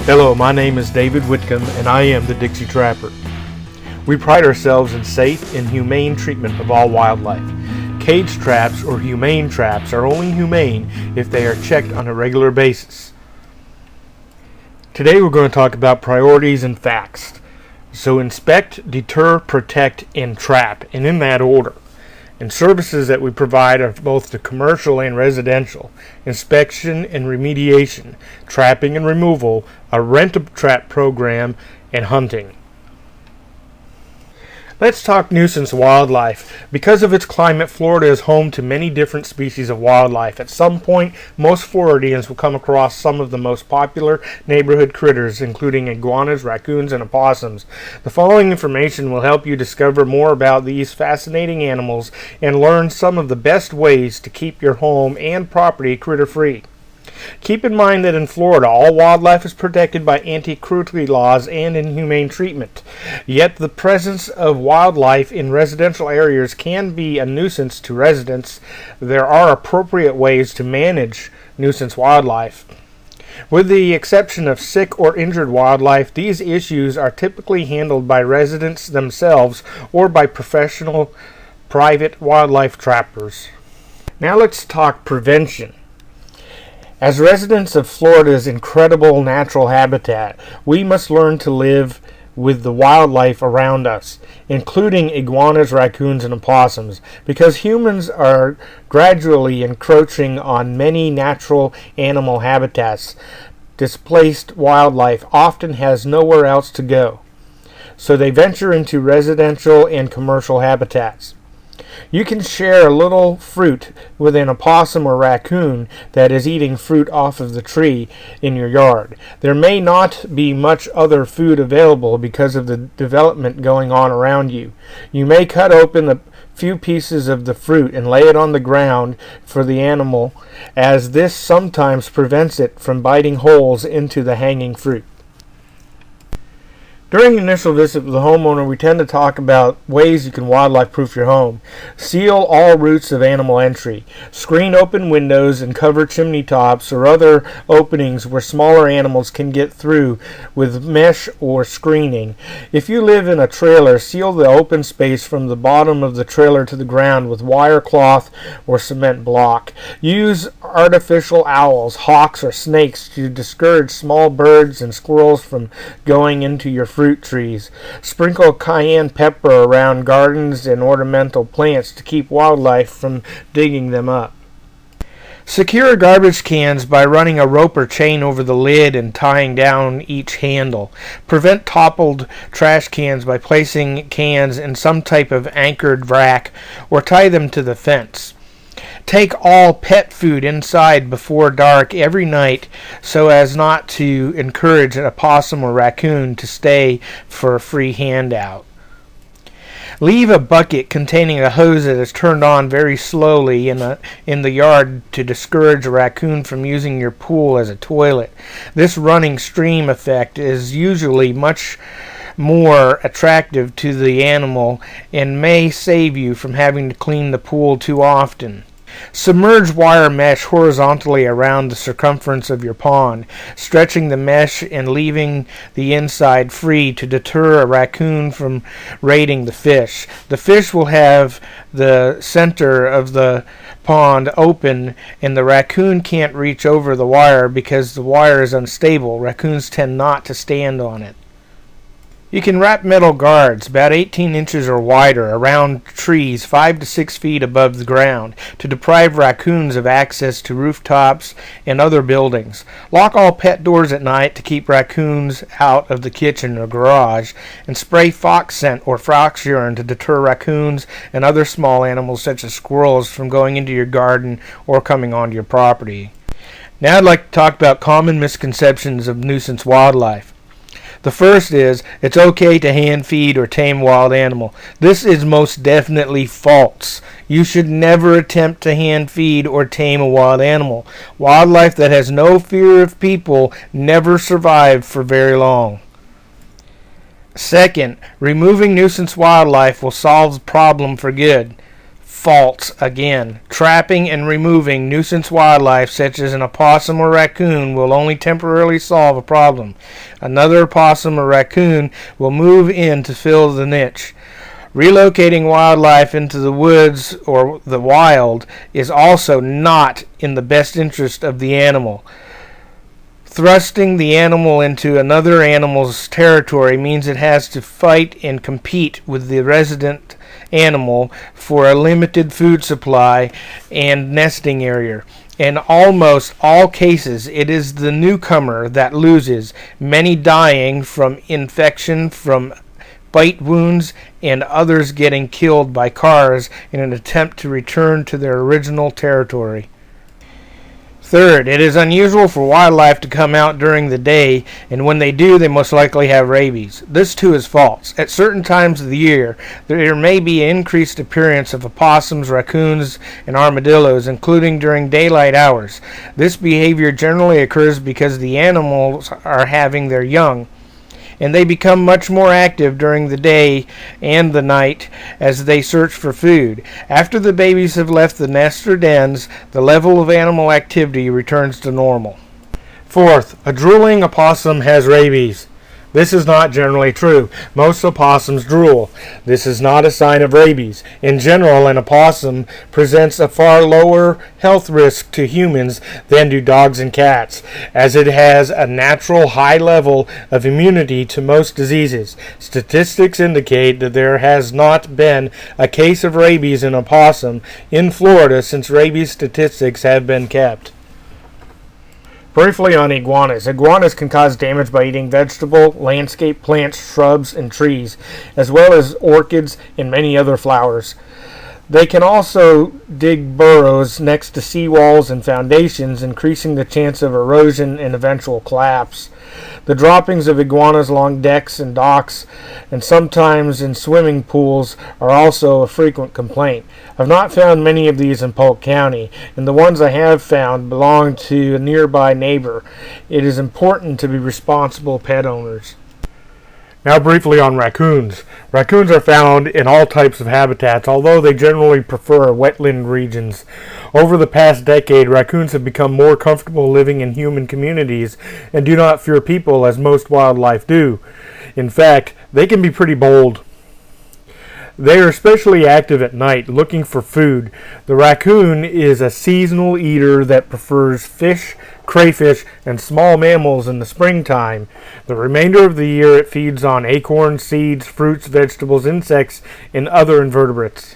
Hello, my name is David Whitcomb and I am the Dixie Trapper. We pride ourselves in safe and humane treatment of all wildlife. Cage traps or humane traps are only humane if they are checked on a regular basis. Today we're going to talk about priorities and facts. So inspect, deter, protect, and trap, and in that order. And services that we provide are both the commercial and residential: inspection and remediation, trapping and removal, a rent-a-trap program, and hunting. Let's talk nuisance wildlife. Because of its climate, Florida is home to many different species of wildlife. At some point, most Floridians will come across some of the most popular neighborhood critters, including iguanas, raccoons, and opossums. The following information will help you discover more about these fascinating animals and learn some of the best ways to keep your home and property critter-free. Keep in mind that in Florida, all wildlife is protected by anti-cruelty laws and inhumane treatment. Yet the presence of wildlife in residential areas can be a nuisance to residents. There are appropriate ways to manage nuisance wildlife. With the exception of sick or injured wildlife, these issues are typically handled by residents themselves or by professional private wildlife trappers. Now let's talk prevention. As residents of Florida's incredible natural habitat, we must learn to live with the wildlife around us, including iguanas, raccoons, and opossums, because humans are gradually encroaching on many natural animal habitats. Displaced wildlife often has nowhere else to go, so they venture into residential and commercial habitats. You can share a little fruit with an opossum or raccoon that is eating fruit off of the tree in your yard. There may not be much other food available because of the development going on around you. You may cut open a few pieces of the fruit and lay it on the ground for the animal, as this sometimes prevents it from biting holes into the hanging fruit. During the initial visit with the homeowner, we tend to talk about ways you can wildlife-proof your home. Seal all routes of animal entry. Screen open windows and cover chimney tops or other openings where smaller animals can get through with mesh or screening. If you live in a trailer, seal the open space from the bottom of the trailer to the ground with wire cloth or cement block. Use artificial owls, hawks, or snakes to discourage small birds and squirrels from going into your fruit trees. Sprinkle cayenne pepper around gardens and ornamental plants to keep wildlife from digging them up. Secure garbage cans by running a rope or chain over the lid and tying down each handle. Prevent toppled trash cans by placing cans in some type of anchored rack or tie them to the fence. Take all pet food inside before dark every night so as not to encourage an opossum or raccoon to stay for a free handout. Leave a bucket containing a hose that is turned on very slowly in the yard to discourage a raccoon from using your pool as a toilet. This running stream effect is usually much more attractive to the animal and may save you from having to clean the pool too often. Submerge wire mesh horizontally around the circumference of your pond, stretching the mesh and leaving the inside free to deter a raccoon from raiding the fish. The fish will have the center of the pond open, and the raccoon can't reach over the wire because the wire is unstable. Raccoons tend not to stand on it. You can wrap metal guards about 18 inches or wider around trees 5 to 6 feet above the ground to deprive raccoons of access to rooftops and other buildings. Lock all pet doors at night to keep raccoons out of the kitchen or garage, and spray fox scent or fox urine to deter raccoons and other small animals such as squirrels from going into your garden or coming onto your property. Now I'd like to talk about common misconceptions of nuisance wildlife. The first is, it's okay to hand feed or tame a wild animal. This is most definitely false. You should never attempt to hand feed or tame a wild animal. Wildlife that has no fear of people never survive for very long. Second, removing nuisance wildlife will solve the problem for good. False again. Trapping and removing nuisance wildlife such as an opossum or raccoon will only temporarily solve a problem. Another opossum or raccoon will move in to fill the niche. Relocating wildlife into the woods or the wild is also not in the best interest of the animal. Thrusting the animal into another animal's territory means it has to fight and compete with the resident animal for a limited food supply and nesting area. In almost all cases, it is the newcomer that loses, many dying from infection from bite wounds and others getting killed by cars in an attempt to return to their original territory. Third, it is unusual for wildlife to come out during the day, and when they do, they most likely have rabies. This too is false. At certain times of the year, there may be an increased appearance of opossums, raccoons, and armadillos, including during daylight hours. This behavior generally occurs because the animals are having their young, and they become much more active during the day and the night as they search for food. After the babies have left the nest or dens, the level of animal activity returns to normal. Fourth, a drooling opossum has rabies. This is not generally true. Most opossums drool. This is not a sign of rabies. In general, an opossum presents a far lower health risk to humans than do dogs and cats, as it has a natural high level of immunity to most diseases. Statistics indicate that there has not been a case of rabies in opossum in Florida since rabies statistics have been kept. Briefly on iguanas. Iguanas can cause damage by eating vegetable, landscape plants, shrubs, and trees, as well as orchids and many other flowers. They can also dig burrows next to seawalls and foundations, increasing the chance of erosion and eventual collapse. The droppings of iguanas along decks and docks, and sometimes in swimming pools, are also a frequent complaint. I've not found many of these in Polk County, and the ones I have found belong to a nearby neighbor. It is important to be responsible pet owners. Now briefly on raccoons. Raccoons are found in all types of habitats, although they generally prefer wetland regions. Over the past decade, raccoons have become more comfortable living in human communities and do not fear people as most wildlife do. In fact, they can be pretty bold. They are especially active at night, looking for food. The raccoon is a seasonal eater that prefers fish, crayfish, and small mammals in the springtime. The remainder of the year it feeds on acorns, seeds, fruits, vegetables, insects, and other invertebrates.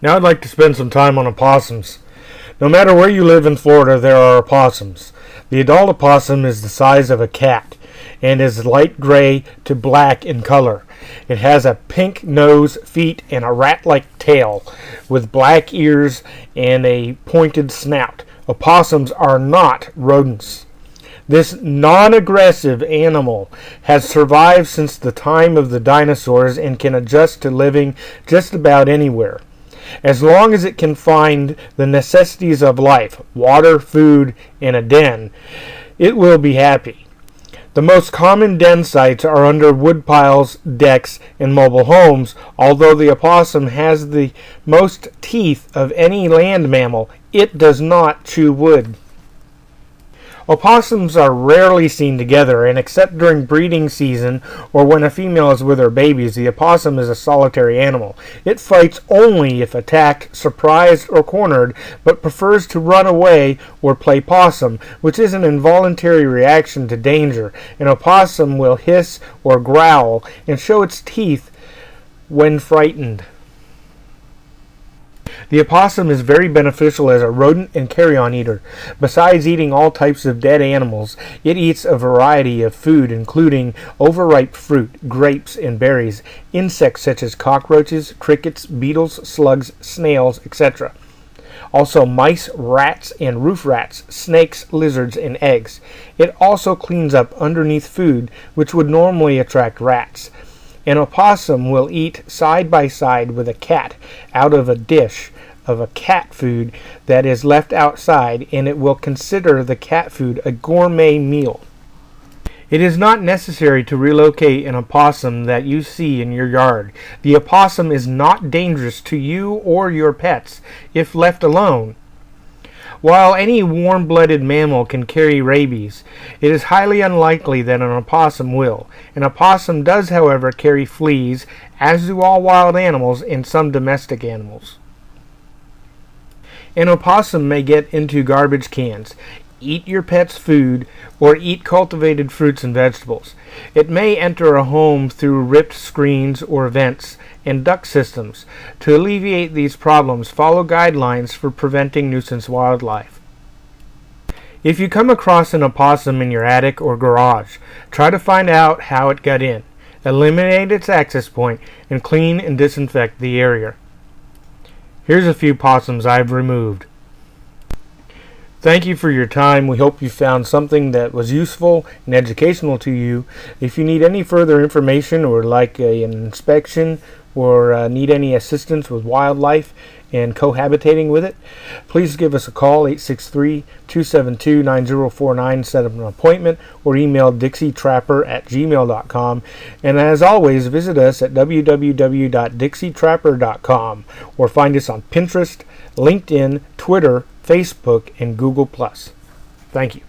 Now I'd like to spend some time on opossums. No matter where you live in Florida, there are opossums. The adult opossum is the size of a cat and is light gray to black in color. It has a pink nose, feet, and a rat-like tail with black ears and a pointed snout. Opossums are not rodents. This non-aggressive animal has survived since the time of the dinosaurs and can adjust to living just about anywhere. As long as it can find the necessities of life, water, food, and a den, it will be happy. The most common den sites are under woodpiles, decks, and mobile homes. Although the opossum has the most teeth of any land mammal, it does not chew wood. Opossums are rarely seen together, and except during breeding season or when a female is with her babies, the opossum is a solitary animal. It fights only if attacked, surprised, or cornered, but prefers to run away or play possum, which is an involuntary reaction to danger. An opossum will hiss or growl and show its teeth when frightened. The opossum is very beneficial as a rodent and carrion eater. Besides eating all types of dead animals, it eats a variety of food including overripe fruit, grapes, and berries, insects such as cockroaches, crickets, beetles, slugs, snails, etc. Also mice, rats, and roof rats, snakes, lizards, and eggs. It also cleans up underneath food, which would normally attract rats. An opossum will eat side by side with a cat out of a dish of a cat food that is left outside, and it will consider the cat food a gourmet meal. It is not necessary to relocate an opossum that you see in your yard. The opossum is not dangerous to you or your pets if left alone. While any warm-blooded mammal can carry rabies, it is highly unlikely that an opossum will. An opossum does, however, carry fleas, as do all wild animals and some domestic animals. An opossum may get into garbage cans, eat your pet's food, or eat cultivated fruits and vegetables. It may enter a home through ripped screens or vents and duct systems. To alleviate these problems, follow guidelines for preventing nuisance wildlife. If you come across an opossum in your attic or garage, try to find out how it got in. Eliminate its access point and clean and disinfect the area. Here's a few possums I've removed. Thank you for your time. We hope you found something that was useful and educational to you. If you need any further information or like an inspection or need any assistance with wildlife and cohabitating with it, please give us a call, 863-272-9049, set up an appointment, or email dixietrapper@gmail.com. And as always, visit us at www.dixietrapper.com or find us on Pinterest, LinkedIn, Twitter, Facebook, and Google+. Thank you.